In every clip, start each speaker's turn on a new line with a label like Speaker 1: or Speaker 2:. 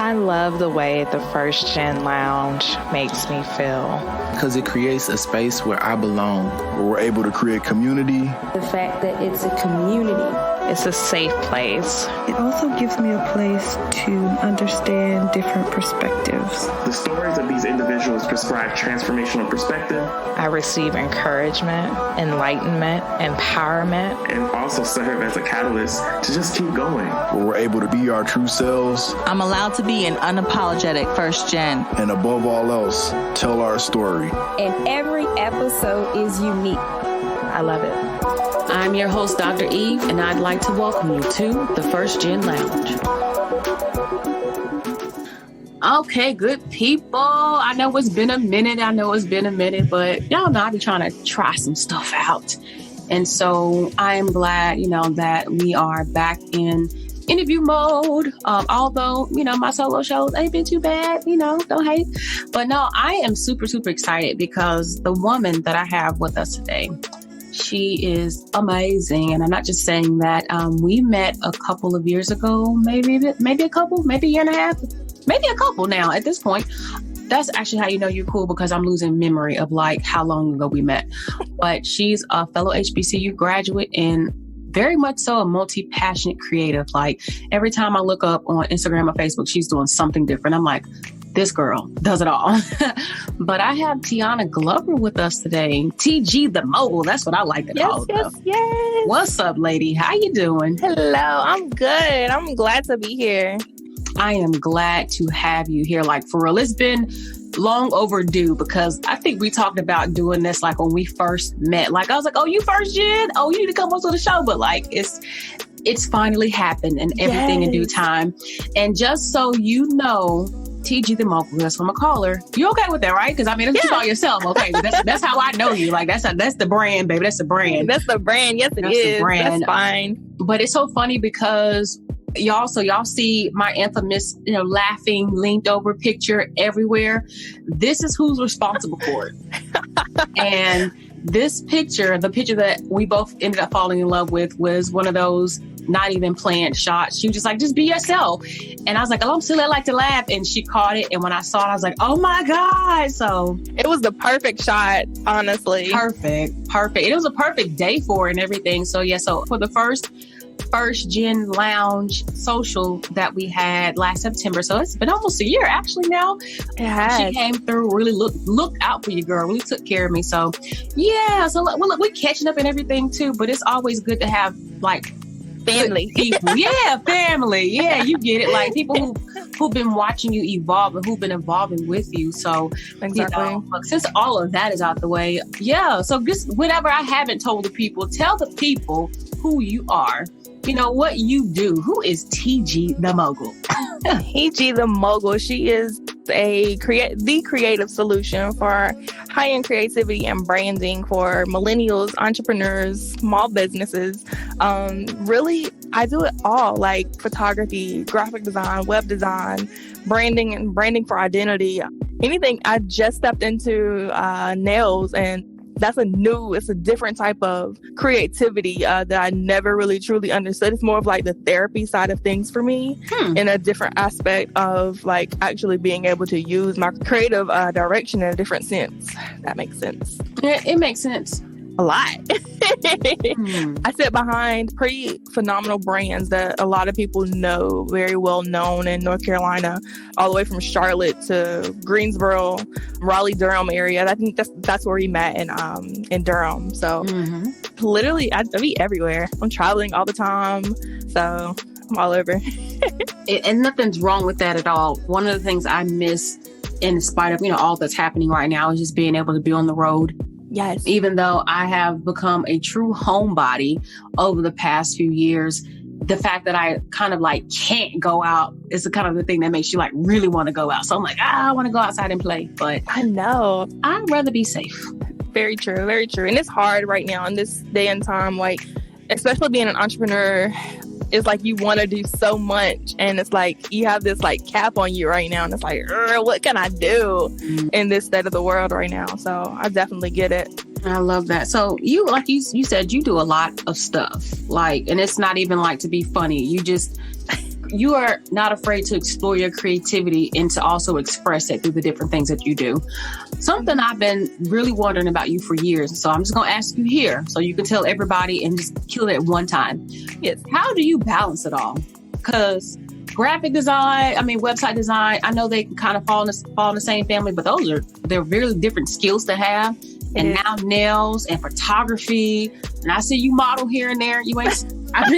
Speaker 1: I love the way the First Gen Lounge makes me feel.
Speaker 2: Because it creates a space where I belong.
Speaker 3: Where we're able to create community.
Speaker 4: The fact that it's a community.
Speaker 1: It's a safe place.
Speaker 5: It also gives me a place to understand different perspectives.
Speaker 6: The stories of these individuals prescribe transformational perspective.
Speaker 1: I receive encouragement, enlightenment, empowerment.
Speaker 6: And also serve as a catalyst to just keep going.
Speaker 3: Where we're able to be our true selves.
Speaker 7: I'm allowed to be an unapologetic first gen.
Speaker 3: And above all else, tell our story.
Speaker 4: And every episode is unique.
Speaker 1: I love it.
Speaker 8: I'm your host, Dr. Eve, and I'd like to welcome you to the First Gen Lounge. Okay, good people. I know it's been a minute, but y'all know I be trying to try some stuff out. And so I am glad, that we are back in interview mode. Although, my solo shows ain't been too bad, don't hate. But no, I am super, super excited because the woman that I have with us today, she is amazing. And I'm not just saying that. We met a couple of years ago, maybe a couple, maybe a year and a half, maybe a couple now at this point. That's actually how you know you're cool, because I'm losing memory of like how long ago we met. But she's a fellow HBCU graduate and very much so a multi-passionate creative. Like every time I look up on Instagram or Facebook, she's doing something different. I'm like, this girl does it all. But I have Tiana Glover with us today. TG the Mogul. That's what I like to call her.
Speaker 1: Yes.
Speaker 8: What's up, lady? How you doing?
Speaker 1: Hello. I'm good. I'm glad to be here.
Speaker 8: I am glad to have you here. Like for real, it's been long overdue, because I think we talked about doing this like when we first met. Like I was like, oh, you first gen? Oh, you need to come on to the show. But like it's finally happened and everything in due time. And just so you know, TG the Mogul, that's what I'm gonna call her. You okay with that, right? Because that's what you call yourself. Okay, that's how I know you. Like that's the brand, baby. That's the brand.
Speaker 1: That's the brand. Yes, it is. The brand. That's fine.
Speaker 8: But it's so funny because y'all see my infamous, laughing, leaned over picture everywhere. This is who's responsible for it. And this picture, the picture that we both ended up falling in love with, was one of those not even planned shots. She was just like, just be yourself. And I was like, oh, I'm silly, I like to laugh. And she caught it. And when I saw it, I was like, oh my God. So
Speaker 1: it was the perfect shot, honestly.
Speaker 8: Perfect. It was a perfect day for it and everything. So yeah, so for the first Gen Lounge social that we had last September. So it's been almost a year actually now.
Speaker 1: It has.
Speaker 8: She came through, really looked out for you, girl. Really took care of me. So yeah, so look, we're catching up and everything too, but it's always good to have like
Speaker 1: family
Speaker 8: people. Yeah, family. Yeah, you get it. Like people who've been watching you evolve and who've been evolving with you. So
Speaker 1: exactly.
Speaker 8: Look, since all of that is out the way, yeah. So just whatever I haven't told the people, tell the people who you are. What you do. Who is TG the Mogul?
Speaker 1: TG the Mogul. She is the creative solution for high-end creativity and branding for millennials, entrepreneurs, small businesses. Really, I do it all, like photography, graphic design, web design, branding for identity. Anything. I just stepped into nails, and it's a different type of creativity that I never really truly understood. It's more of like the therapy side of things for me, in a different aspect of like actually being able to use my creative direction in a different sense. That makes sense.
Speaker 8: Yeah, it makes sense.
Speaker 1: A lot. I sit behind pretty phenomenal brands that a lot of people know, very well known in North Carolina, all the way from Charlotte to Greensboro, Raleigh, Durham area. I think that's where we met in Durham. So literally, I be everywhere. I'm traveling all the time, so I'm all over.
Speaker 8: And nothing's wrong with that at all. One of the things I miss, in spite of all that's happening right now, is just being able to be on the road.
Speaker 1: Yes.
Speaker 8: Even though I have become a true homebody over the past few years, the fact that I kind of like can't go out is the kind of the thing that makes you like really want to go out. So I'm like, I want to go outside and play, but
Speaker 1: I know
Speaker 8: I'd rather be safe.
Speaker 1: Very true. Very true. And it's hard right now in this day and time, like, especially being an entrepreneur. It's like you want to do so much, and it's like you have this like cap on you right now, and it's like, what can I do in this state of the world right now? So I definitely get it.
Speaker 8: I love that. So you, like you said, you do a lot of stuff, like, and it's not even like to be funny. You just you are not afraid to explore your creativity and to also express it through the different things that you do. Something I've been really wondering about you for years. So I'm just going to ask you here so you can tell everybody and just kill it at one time.
Speaker 1: Yes.
Speaker 8: How do you balance it all? Because graphic design, website design, I know they can kind of fall in the same family, but they're really different skills to have. And now nails and photography. And I see you model here and there. You ain't. I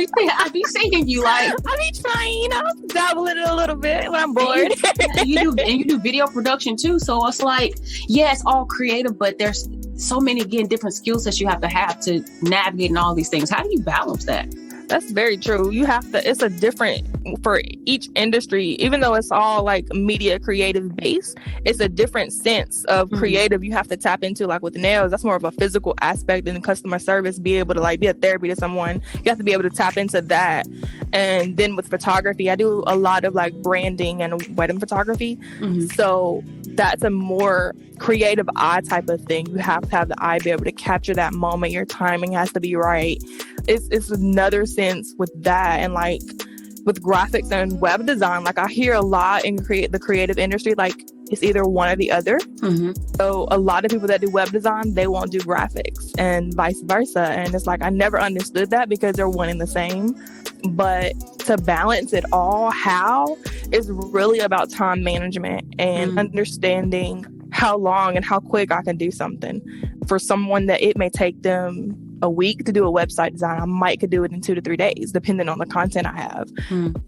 Speaker 8: be seeing you like.
Speaker 1: I be trying. I'm dabbling a little bit when I'm bored.
Speaker 8: You do video production too. So it's like, yeah, it's all creative, but there's so many different skill sets you have to navigate in all these things. How do you balance that?
Speaker 1: That's very true. You have to, it's a different, for each industry, even though it's all like media creative based, it's a different sense of creative you have to tap into. Like with nails, that's more of a physical aspect than customer service, be able to like be a therapy to someone. You have to be able to tap into that. And then with photography, I do a lot of like branding and wedding photography. So that's a more creative eye type of thing. You have to have the eye, be able to capture that moment. Your timing has to be right. It's another sense with that. And like with graphics and web design, like I hear a lot in the creative industry, like it's either one or the other. So a lot of people that do web design, they won't do graphics and vice versa. And it's like, I never understood that because they're one and the same. But to balance it all, how is really about time management and understanding how long and how quick I can do something. For someone that it may take them a week to do a website design, I could do it in 2 to 3 days, depending on the content I have.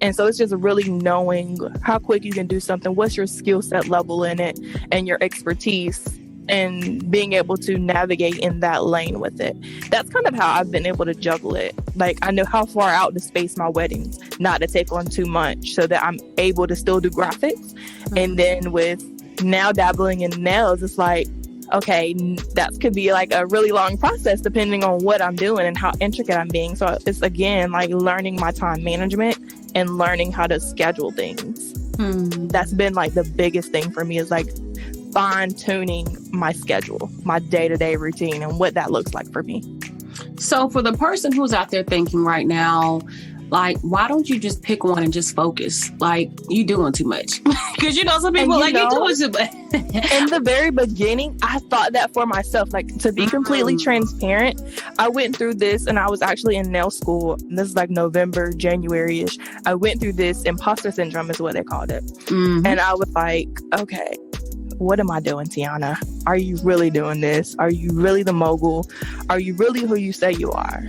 Speaker 1: And so it's just really knowing how quick you can do something, what's your skill set level in it, and your expertise, and being able to navigate in that lane with it. That's kind of how I've been able to juggle it. Like I know how far out to space my weddings, not to take on too much, so that I'm able to still do graphics. And then with now dabbling in nails, it's like, okay, that could be like a really long process depending on what I'm doing and how intricate I'm being. So it's again like learning my time management and learning how to schedule things. That's been like the biggest thing for me, is like fine-tuning my schedule, my day-to-day routine, and what that looks like for me.
Speaker 8: So for the person who's out there thinking right now, like, why don't you just pick one and just focus? Like, you doing too much. Because, some people you doing too much.
Speaker 1: In the very beginning, I thought that for myself. Like, to be completely transparent, I went through this, and I was actually in nail school. This is like November, January-ish. I went through this Imposter Syndrome is what they called it. And I was like, okay, what am I doing, Tiana? Are you really doing this? Are you really the mogul? Are you really who you say you are?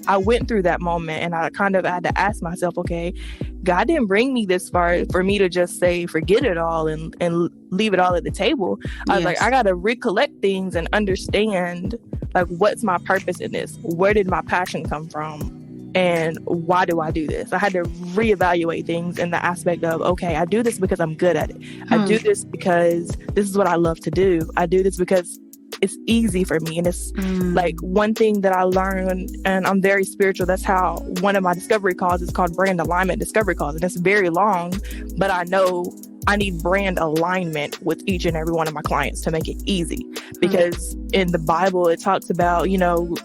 Speaker 1: I went through that moment, and I kind of had to ask myself, okay, God didn't bring me this far for me to just say, forget it all and leave it all at the table. I was like, I got to recollect things and understand, like, what's my purpose in this? Where did my passion come from? And why do I do this? I had to reevaluate things in the aspect of, okay, I do this because I'm good at it. I do this because this is what I love to do. I do this because it's easy for me. And it's like one thing that I learned, and I'm very spiritual. That's how one of my discovery calls is called Brand Alignment Discovery Calls. And it's very long, but I know I need brand alignment with each and every one of my clients to make it easy. Because in the Bible, it talks about,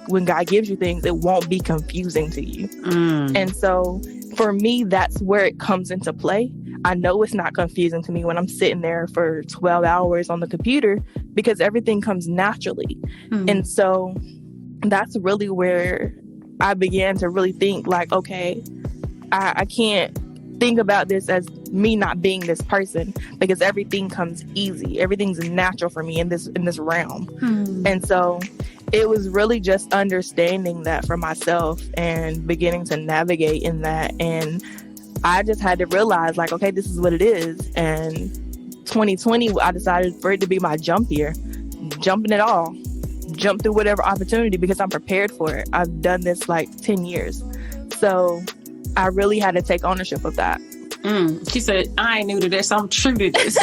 Speaker 1: when God gives you things, it won't be confusing to you. And so for me, that's where it comes into play. I know it's not confusing to me when I'm sitting there for 12 hours on the computer, because everything comes naturally. And so that's really where I began to really think like, okay, I can't think about this as me not being this person, because everything comes easy. Everything's natural for me in this realm. And so it was really just understanding that for myself and beginning to navigate in that. And I just had to realize like, okay, this is what it is. And 2020, I decided for it to be my jump year, jumping it all, jump through whatever opportunity, because I'm prepared for it. I've done this like 10 years. So I really had to take ownership of that.
Speaker 8: She said, I ain't new to this. I'm true to this.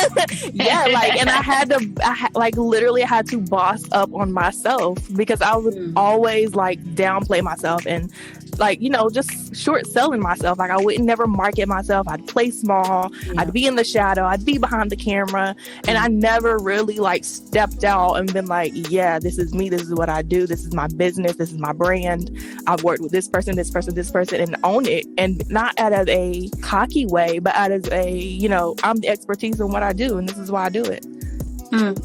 Speaker 1: Yeah, like, and I had to boss up on myself, because I would always like downplay myself and like, just short selling myself. Like I wouldn't never market myself. I'd play small. Yeah. I'd be in the shadow. I'd be behind the camera. And I never really like stepped out and been like, yeah, this is me. This is what I do. This is my business. This is my brand. I've worked with this person, and own it. And not out of a cocky way, but out of a, I'm the expertise in what I do. And this is why I do it.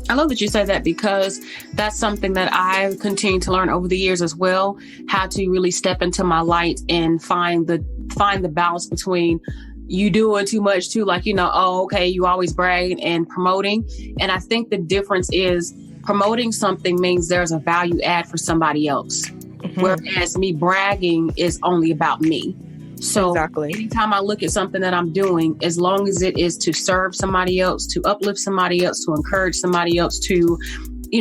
Speaker 8: I love that you said that, because that's something that I've continued to learn over the years as well, how to really step into my light and find the balance between you doing too much too, like, you always bragging and promoting. And I think the difference is promoting something means there's a value add for somebody else. Mm-hmm. Whereas me bragging is only about me. So anytime I look at something that I'm doing, as long as it is to serve somebody else, to uplift somebody else, to encourage somebody else, to,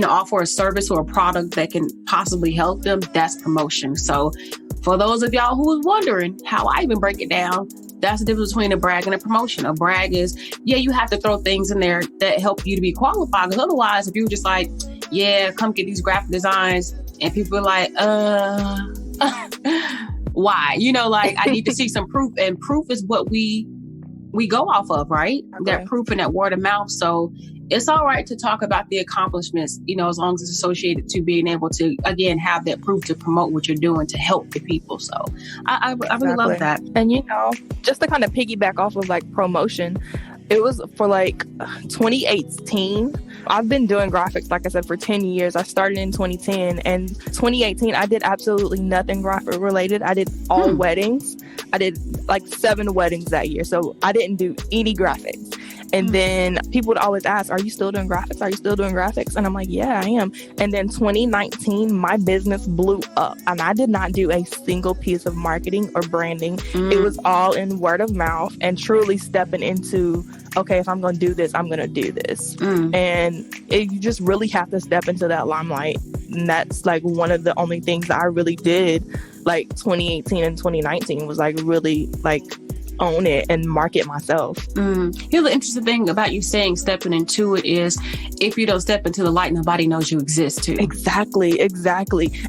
Speaker 8: offer a service or a product that can possibly help them, that's promotion. So for those of y'all who was wondering how I even break it down, that's the difference between a brag and a promotion. A brag is, you have to throw things in there that help you to be qualified. Because otherwise, if you were just like, come get these graphic designs, and people are like, why? I need to see some proof, and proof is what we go off of, right? Okay. That proof and that word of mouth. So it's all right to talk about the accomplishments, as long as it's associated to being able to, again, have that proof to promote what you're doing to help the people. So I really love that.
Speaker 1: And, just to kind of piggyback off of like promotion, it was for like 2018. I've been doing graphics, like I said, for 10 years. I started in 2010, and 2018, I did absolutely nothing graphic related. I did all weddings. I did like 7 weddings that year. So I didn't do any graphics. And then people would always ask, are you still doing graphics? Are you still doing graphics? And I'm like, yeah, I am. And then 2019, my business blew up. And I did not do a single piece of marketing or branding. It was all in word of mouth and truly stepping into, okay, if I'm going to do this, I'm going to do this. And you just really have to step into that limelight. And that's like one of the only things that I really did, like 2018 and 2019 was like really like own it and market myself. The interesting thing about you saying stepping into it is, if you don't step into the light, nobody knows you exist too. Exactly.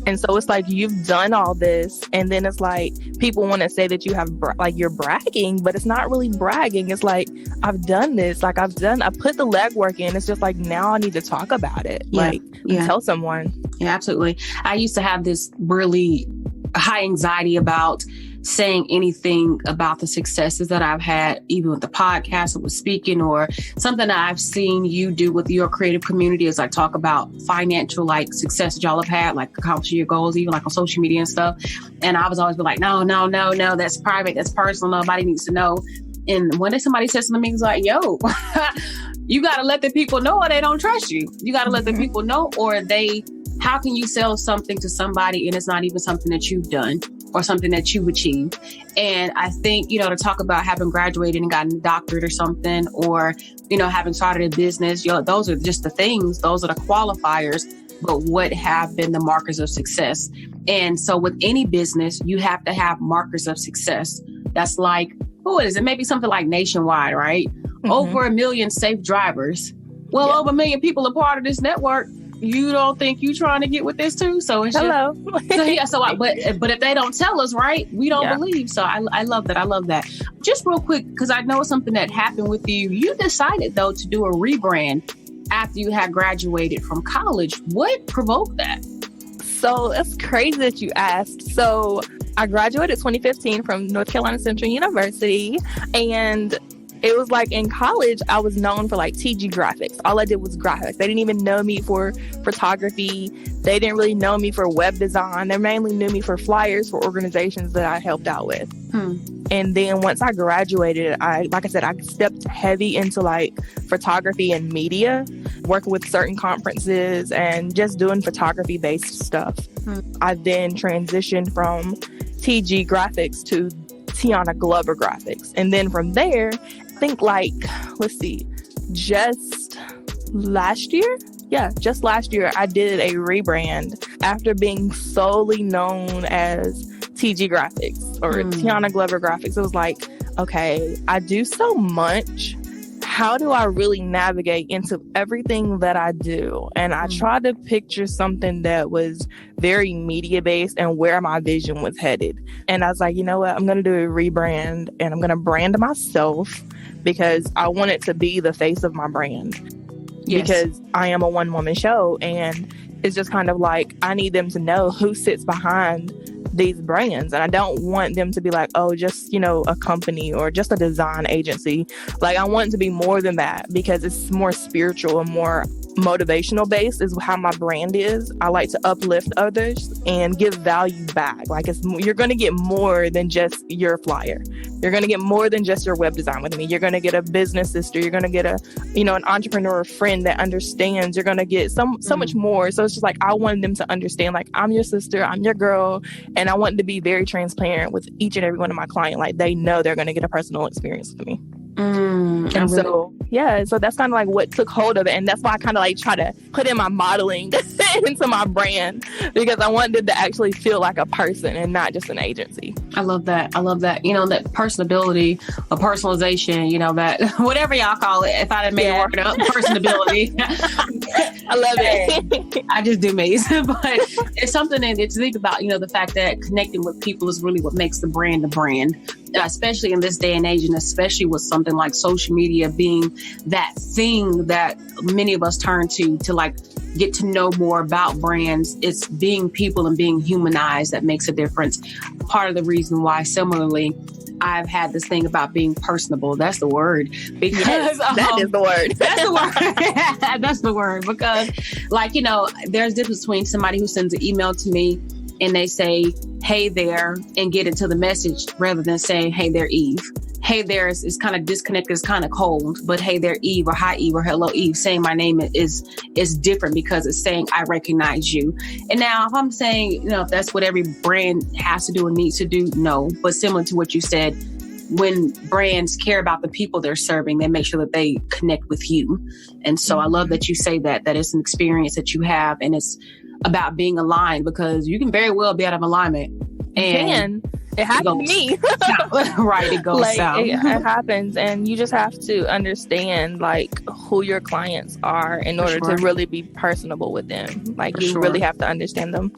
Speaker 1: And so it's like you've done all this, and then it's like people want to say that you have you're bragging, but it's not really bragging. It's like, I've done this, like I put the legwork in. It's just like, now I need to talk about it, tell someone. Yeah, absolutely. I used to have this really high anxiety about saying anything about the successes that I've had, even with the podcast or with speaking, or something that I've seen you do with your creative community, as I talk about financial success that y'all have had, like accomplishing your goals, even like on social media and stuff. And I was always be like, no, that's private, that's personal, nobody needs to know. And one day somebody said something to me, was like, yo, you got to let the people know, or they don't trust you. You got to let the people know, or how can you sell something to somebody and it's not even something that you've done or something that you've achieved? And I think, to talk about having graduated and gotten a doctorate or something, or, having started a business, those are just the things, those are the qualifiers, but what have been the markers of success? And so with any business, you have to have markers of success. That's like, what is it? Maybe something like nationwide, right? Over 1 million safe drivers. Well, over 1 million people are part of this network. You don't think you trying to get with this too? So it's hello. But if they don't tell us, right, we don't believe. So I love that. I love that. Just real quick, because I know it's something that happened with you. You decided though to do a rebrand after you had graduated from college. What provoked that? So it's crazy that you asked. So I graduated 2015 from North Carolina Central University, and it was like in college, I was known for like TG graphics. All I did was graphics. They didn't even know me for photography. They didn't really know me for web design. They mainly knew me for flyers for organizations that I helped out with. And then once I graduated, I stepped heavy into like photography and media, working with certain conferences and just doing photography based stuff. I then transitioned from TG graphics to Tiana Glover graphics. And then from there, I think just last year, I did a rebrand after being solely known as TG graphics or Tiana Glover graphics. It was like, okay, I do so much. how do I really navigate into everything that I do? And I tried to picture something that was very media based and where my vision was headed. And I was like, you know what? I'm going to do a rebrand, and I'm going to brand myself because I want it to be the face of my brand. Yes. Because I am a one-woman show, and it's just kind of like I need them to know who sits behind these brands. And I don't want them to be like, oh, just, a company or just a design agency. Like, I want it to be more than that, because it's more spiritual and more motivational based is how my brand is. I like to uplift others and give value back. Like, you're going to get more than just your flyer. You're going to get more than just your web design with me. You're going to get a business sister. You're going to get an entrepreneur friend that understands. You're going to get so much more. So it's just like, I wanted them to understand, like, I'm your sister, I'm your girl. And I want to be very transparent with each and every one of my clients. Like, they know they're going to get a personal experience with me. So that's kind of like what took hold of it. And that's why I kind of like try to put in my modeling into my brand, because I wanted to actually feel like a person and not just an agency.
Speaker 8: I love that. That personability or personalization, that whatever y'all call it, if I didn't make it work up, personability.
Speaker 1: I love it.
Speaker 8: I just do maze. But it's something that to think about, the fact that connecting with people is really what makes the brand a brand. Especially in this day and age, and especially with something like social media being that thing that many of us turn to like get to know more about brands. It's being people and being humanized that makes a difference. Part of the reason why, similarly, I've had this thing about being personable. That's the word. Because
Speaker 1: that is the word.
Speaker 8: That's the word. That's the word. Because, there's a difference between somebody who sends an email to me and they say, hey there, and get into the message, rather than saying, hey there, Eve. Hey there is kind of disconnected, it's kind of cold, but hey there, Eve, or hi, Eve, or hello, Eve, saying my name is different because it's saying I recognize you. And now if I'm saying, if that's what every brand has to do and needs to do, no. But similar to what you said, when brands care about the people they're serving, they make sure that they connect with you. And so I love that you say that it's an experience that you have, and it's about being aligned, because you can very well be out of alignment. And
Speaker 1: it happened to me.
Speaker 8: Right, it goes south.
Speaker 1: It happens, and you just have to understand who your clients are in order to really be personable with them. Really have to understand them.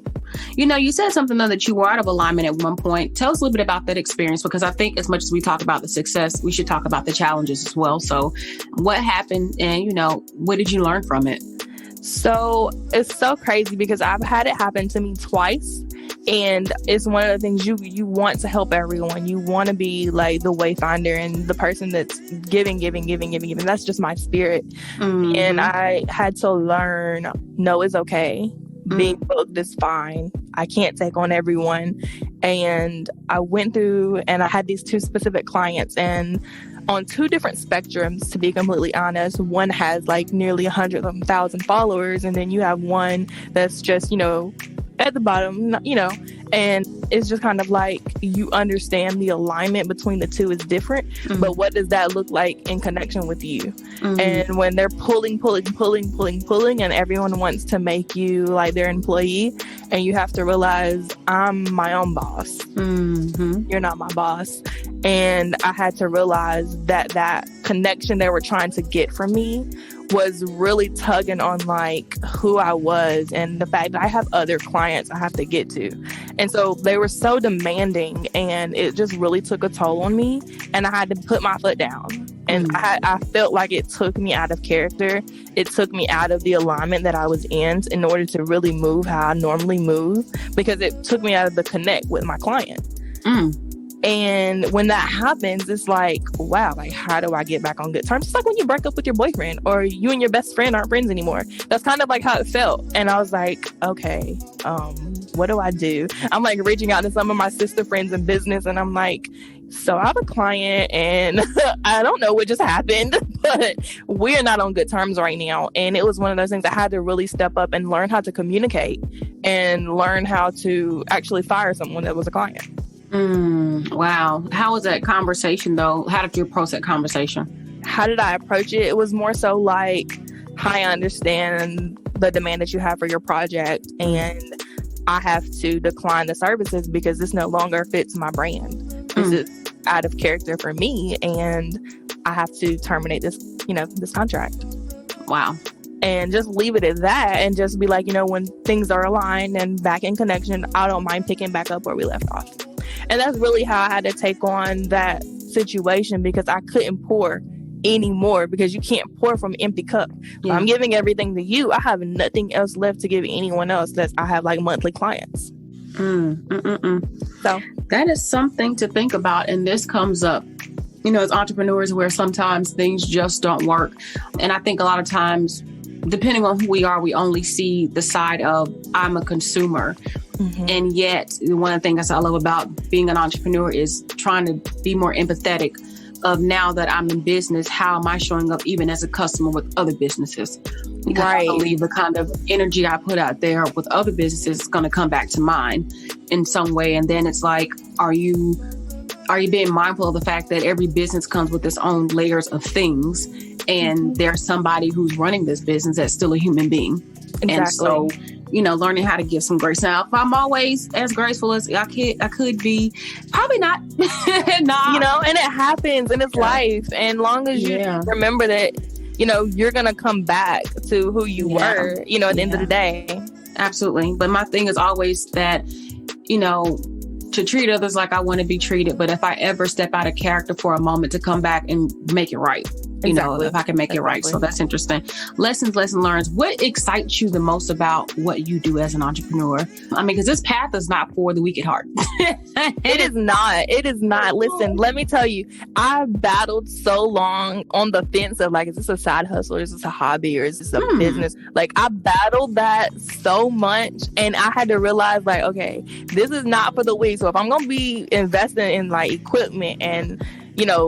Speaker 8: You said something though that you were out of alignment at one point. Tell us a little bit about that experience, because I think as much as we talk about the success, we should talk about the challenges as well. So what happened, and what did you learn from it?
Speaker 1: So it's so crazy, because I've had it happen to me twice. And it's one of the things you want to help everyone. You want to be like the wayfinder and the person that's giving. That's just my spirit. Mm-hmm. And I had to learn, no, it's okay. Being booked is fine. I can't take on everyone. And I went through and I had these two specific clients, and on two different spectrums, to be completely honest. One has nearly 100,000 followers, and then you have one that's just, at the bottom, and it's just kind of like you understand the alignment between the two is different, but what does that look like in connection with you? And when they're pulling, and everyone wants to make you like their employee, and you have to realize I'm my own boss. You're not my boss. And I had to realize that connection they were trying to get from me was really tugging on who I was, and the fact that I have other clients I have to get to. And so they were so demanding, and it just really took a toll on me, and I had to put my foot down. And I felt like it took me out of character. It took me out of the alignment that I was in order to really move how I normally move, because it took me out of the connect with my client. And when that happens, it's like, wow, how do I get back on good terms? It's like when you break up with your boyfriend, or you and your best friend aren't friends anymore. That's kind of like how it felt. And I was like, okay, what do I do? I'm reaching out to some of my sister friends in business, and I'm like, so I have a client, and I don't know what just happened, but we're not on good terms right now. And it was one of those things I had to really step up and learn how to communicate and learn how to actually fire someone that was a client.
Speaker 8: Wow. How was that conversation though? How did you approach that conversation?
Speaker 1: How did I approach it? It was more so like, hi, I understand the demand that you have for your project, and I have to decline the services because this no longer fits my brand. This is out of character for me, and I have to terminate this this contract.
Speaker 8: Wow.
Speaker 1: And just leave it at that and just be like, when things are aligned and back in connection, I don't mind picking back up where we left off. And that's really how I had to take on that situation, because I couldn't pour anymore, because you can't pour from an empty cup.
Speaker 8: Yeah.
Speaker 1: I'm giving everything to you. I have nothing else left to give anyone else. I have like monthly clients. So
Speaker 8: that is something to think about. And this comes up, as entrepreneurs, where sometimes things just don't work. And I think a lot of times, depending on who we are, we only see the side of I'm a consumer. Mm-hmm. And yet one of the things I love about being an entrepreneur is trying to be more empathetic of, now that I'm in business, how am I showing up even as a customer with other businesses? Because I believe the kind of energy I put out there with other businesses is going to come back to mine in some way. And then it's like, are you being mindful of the fact that every business comes with its own layers of things, and there's somebody who's running this business that's still a human being. Exactly. And so, learning how to give some grace. Now, if I'm always as graceful as I could be, probably not. Nah.
Speaker 1: And it happens, and it's life. And long as you remember that, you're going to come back to who you were, at the end of the day.
Speaker 8: Absolutely. But my thing is always that, to treat others like I want to be treated. But if I ever step out of character for a moment, to come back and make it right. If I can make it right. So that's interesting. Lesson learned. What excites you the most about what you do as an entrepreneur? Because this path is not for the weak at heart.
Speaker 1: It is not. It is not. Listen, let me tell you, I battled so long on the fence of like, is this a side hustle, or is this a hobby, or is this a business? Like, I battled that so much, and I had to realize, like, okay, this is not for the weak. So if I'm going to be investing in like equipment and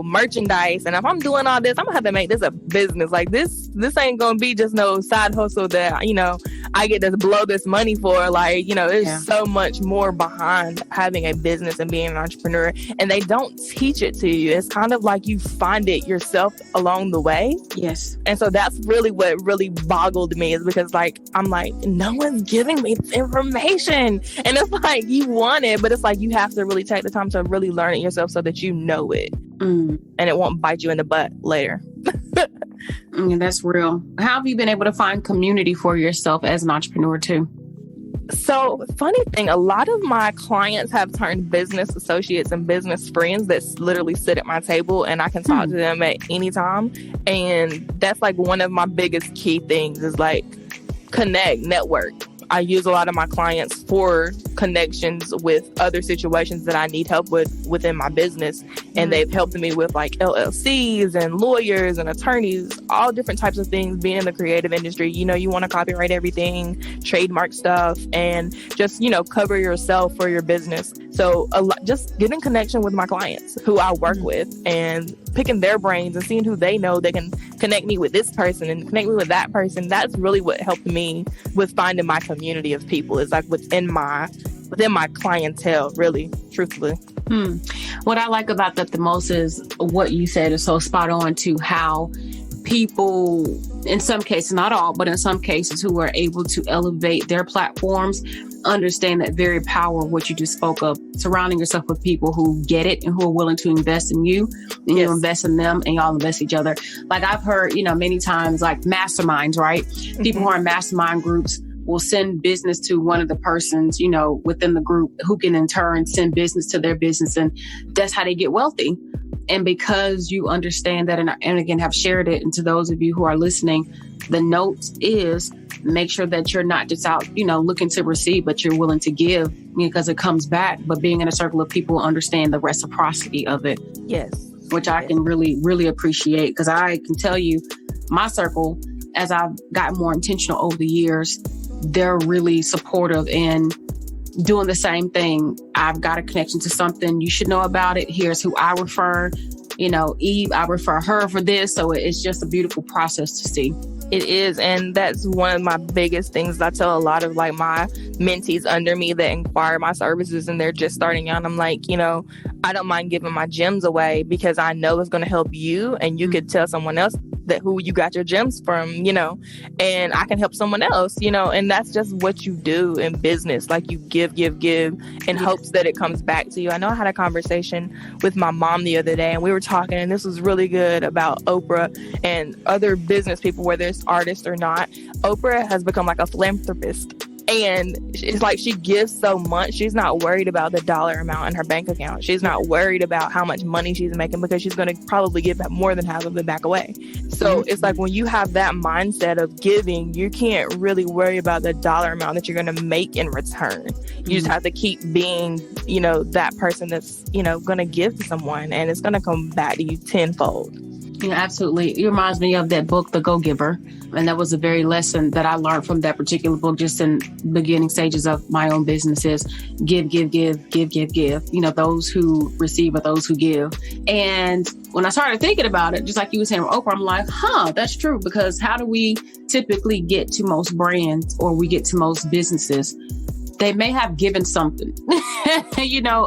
Speaker 1: merchandise, and if I'm doing all this, I'm gonna have to make this a business. Like, this ain't gonna be just no side hustle that I get to blow this money for. Like, there's so much more behind having a business and being an entrepreneur, and they don't teach it to you. It's kind of like you find it yourself along the way.
Speaker 8: Yes.
Speaker 1: And so that's really what really boggled me, is because like, I'm like, no one's giving me this information, and it's like, you want it, but it's like, you have to really take the time to really learn it yourself so that you know it. And it won't bite you in the butt later.
Speaker 8: That's real. How have you been able to find community for yourself as an entrepreneur too?
Speaker 1: So, funny thing, a lot of my clients have turned business associates and business friends that literally sit at my table, and I can talk to them at any time. And that's like one of my biggest key things, is like connect, network. I use a lot of my clients for connections with other situations that I need help with within my business. And they've helped me with like LLCs and lawyers and attorneys, all different types of things. Being in the creative industry, you want to copyright everything, trademark stuff, and just, cover yourself for your business. So just getting connection with my clients who I work with, and picking their brains and seeing who they know that can connect me with this person and connect me with that person. That's really what helped me with finding my community of people, is like within my clientele, really, truthfully.
Speaker 8: What I like about that the most is what you said is so spot on to how people, in some cases, not all, but in some cases, who are able to elevate their platforms, understand that very power of what you just spoke of, surrounding yourself with people who get it and who are willing to invest in you, and you invest in them, and y'all invest in each other. Like, I've heard, many times, like masterminds, right? People who are in mastermind groups will send business to one of the persons, within the group, who can in turn send business to their business. And that's how they get wealthy. And because you understand that, and again, have shared it, and to those of you who are listening, the note is make sure that you're not just out, looking to receive, but you're willing to give, because it comes back. But being in a circle of people who understand the reciprocity of it.
Speaker 1: Yes.
Speaker 8: Which I can really, really appreciate, because I can tell you, my circle, as I've gotten more intentional over the years, they're really supportive and doing the same thing. I've got a connection to something. You should know about it. Here's who I refer. Eve, I refer her for this. So it's just a beautiful process to see.
Speaker 1: It is. And that's one of my biggest things. I tell a lot of like my mentees under me that inquire my services, and they're just starting out. I'm like, I don't mind giving my gems away, because I know it's going to help you, and you could tell someone else that who you got your gems from, you know, and I can help someone else, you know, and that's just what you do in business. Like you give in hopes that it comes back to you. I know I had a conversation with my mom the other day, and we were talking, and this was really good, about Oprah and other business people, whether it's artists or not. Oprah has become like a philanthropist. And it's like she gives so much. She's not worried about the dollar amount in her bank account. She's not worried about how much money she's making, because she's going to probably give more than half of it back away. So it's like when you have that mindset of giving, you can't really worry about the dollar amount that you're going to make in return. You just have to keep being, you know, that person that's, you know, going to give to someone, and it's going to come back to you tenfold.
Speaker 8: Yeah, absolutely. It reminds me of that book, The Go-Giver. And that was a very lesson that I learned from that particular book, just in beginning stages of my own businesses. Give. You know, those who receive are those who give. And when I started thinking about it, just like you were saying with Oprah, I'm like, that's true. Because how do we typically get to most brands, or we get to most businesses? They may have given something, you know,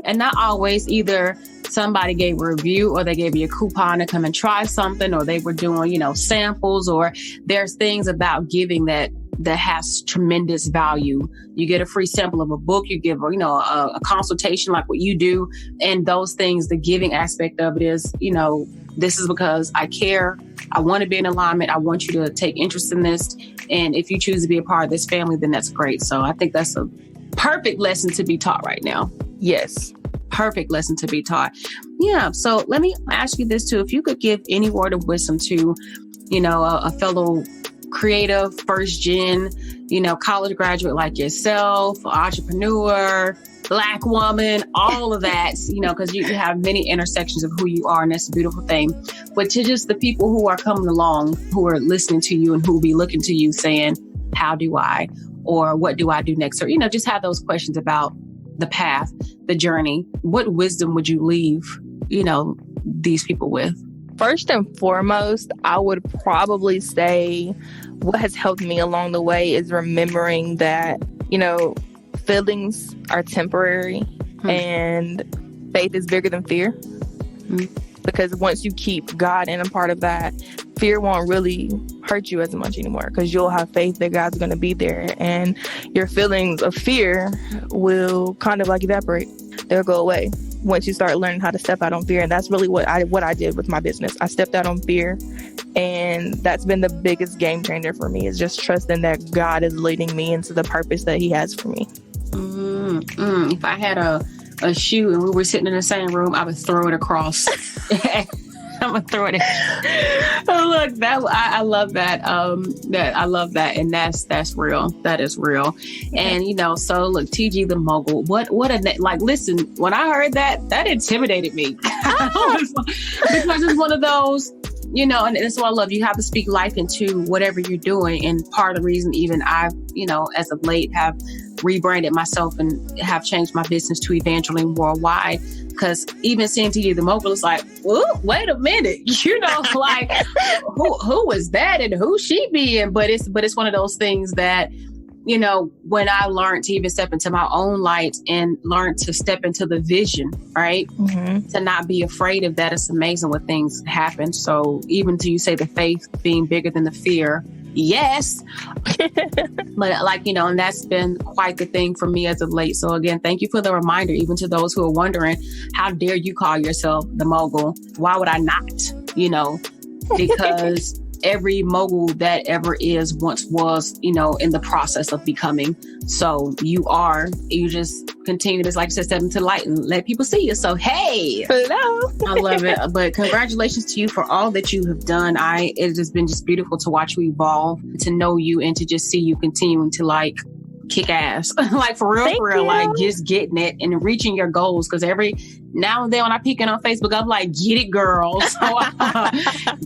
Speaker 8: and not always either somebody gave a review, or they gave you a coupon to come and try something, or they were doing, you know, samples, or there's things about giving that has tremendous value. You get a free sample of a book, you give, you know, a consultation like what you do. And those things, the giving aspect of it is, you know, this is because I care. I want to be in alignment. I want you to take interest in this. And if you choose to be a part of this family, then that's great. So I think that's a perfect lesson to be taught right now.
Speaker 1: Yes.
Speaker 8: Perfect lesson to be taught. Yeah. So let me ask you this too. If you could give any word of wisdom to, you know, a fellow creative, first gen, you know, college graduate like yourself, entrepreneur, Black woman, all of that, you know, because you have many intersections of who you are, and that's a beautiful thing. But to just the people who are coming along, who are listening to you and who will be looking to you saying, how do I, or what do I do next? Or, you know, just have those questions about the path, the journey. What wisdom would you leave, you know, these people with?
Speaker 1: First and foremost, I would probably say what has helped me along the way is remembering that, you know, feelings are temporary and faith is bigger than fear. Because once you keep God in a part of that, fear won't really hurt you as much anymore, because you'll have faith that God's going to be there, and your feelings of fear will kind of like evaporate. They'll go away once you start learning how to step out on fear. And that's really what I did with my business. I stepped out on fear, and that's been the biggest game changer for me, is just trusting that God is leading me into the purpose that he has for me.
Speaker 8: If I had a shoe and we were sitting in the same room, I would throw it across. I'm gonna throw it. Oh, look, that I love that. I love that, and that's real. That is real. And you know, so look, TG the Mogul. What like? Listen, when I heard that intimidated me because it's one of those. You know, and that's what I love. You have to speak life into whatever you're doing. And part of the reason even I've, you know, as of late have rebranded myself and have changed my business to Evangeline Worldwide. Because even seeing TG the Mogul is like, oh, wait a minute, you know, like who is that and who she being? But it's one of those things that, you know, when I learned to even step into my own light and learn to step into the vision, right? To not be afraid of that. It's amazing what things happen. So even to you say the faith being bigger than the fear, yes. But like, you know, and that's been quite the thing for me as of late. So again, thank you for the reminder, even to those who are wondering, how dare you call yourself the mogul? Why would I not? You know, because every mogul that ever is once was, you know, in the process of becoming. So you just continue to, like I said, step into the light and let people see you. So, hey,
Speaker 1: hello.
Speaker 8: I love it. But congratulations to you for all that you have done. It has been just beautiful to watch you evolve, to know you, and to just see you continuing to like kick ass, like for real, like just getting it and reaching your goals. Because every now and then when I peek in on Facebook, I'm like, get it, girl. So,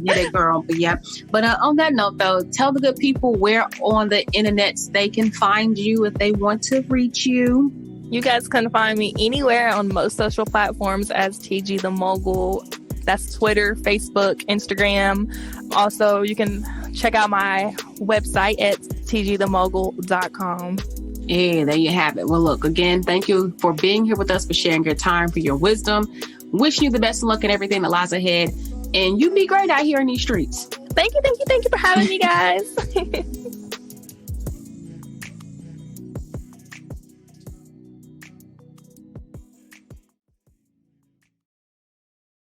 Speaker 8: get it, girl. But yeah. But on that note, though, tell the good people where on the internet they can find you if they want to reach you.
Speaker 1: You guys can find me anywhere on most social platforms as TG the Mogul. That's Twitter, Facebook, Instagram. Also, you can check out my website at tgthemogul.com.
Speaker 8: Yeah, there you have it. Well, look, again, thank you for being here with us, for sharing your time, for your wisdom. Wishing you the best of luck in everything that lies ahead. And you be great out here in these streets.
Speaker 1: Thank you for having me, guys.